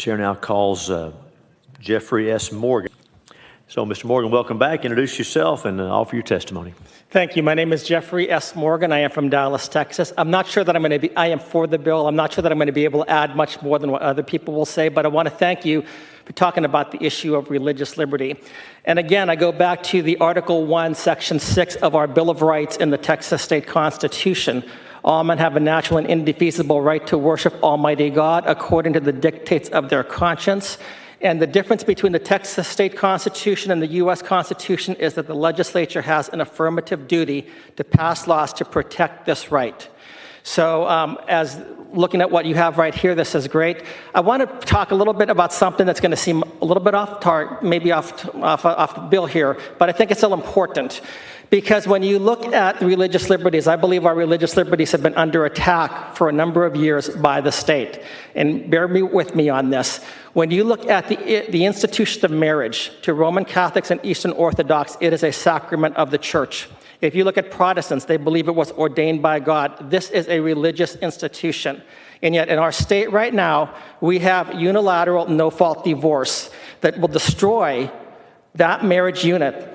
Chair now calls Jeffrey S. Morgan. So, Mr. Morgan, welcome back. Introduce yourself and offer your testimony. Thank you. My name is Jeffrey S. Morgan. I am from Dallas, Texas. I'm not sure that I am for the bill. I'm not sure that I'm going to be able to add much more than what other people will say, but I want to thank you for talking about the issue of religious liberty. And again, I go back to the Article 1, Section 6 of our Bill of Rights in the Texas State Constitution. All men have a natural and indefeasible right to worship Almighty God according to the dictates of their conscience. And the difference between the Texas State Constitution and the U.S. Constitution is that the legislature has an affirmative duty to pass laws to protect this right. So as looking at what you have right here, this is great. I want to talk a little bit about something that's going to seem a little bit off target, maybe off the bill here, but I think it's still important. Because when you look at religious liberties, I believe our religious liberties have been under attack for a number of years by the state. And bear with me on this. When you look at the institution of marriage, to Roman Catholics and Eastern Orthodox, it is a sacrament of the church. If you look at Protestants, they believe it was ordained by God. This is a religious institution. And yet in our state right now, we have unilateral no-fault divorce that will destroy that marriage unit,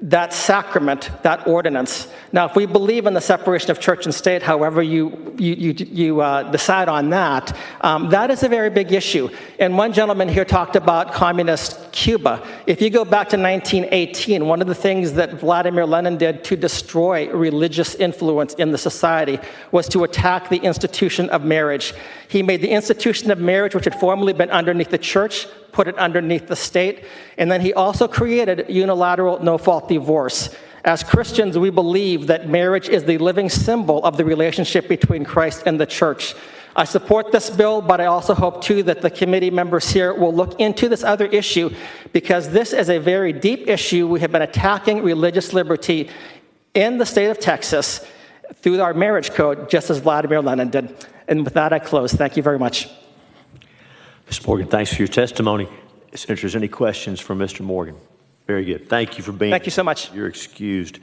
that sacrament, that ordinance. Now, if we believe in the separation of church and state, however you decide on that, that is a very big issue. And one gentleman here talked about communist Cuba. If you go back to 1918, one of the things that Vladimir Lenin did to destroy religious influence in the society was to attack the institution of marriage. He made the institution of marriage, which had formerly been underneath the church, put it underneath the state, and then he also created unilateral no-fault divorce. As Christians, we believe that marriage is the living symbol of the relationship between Christ and the church. I support this bill, but I also hope, too, that the committee members here will look into this other issue, because this is a very deep issue. We have been attacking religious liberty in the state of Texas through our marriage code, just as Vladimir Lenin did. And with that, I close. Thank you very much. Mr. Morgan, thanks for your testimony. If there's any questions for Mr. Morgan. Very good. Thank you for being here. Thank you so much. You're excused.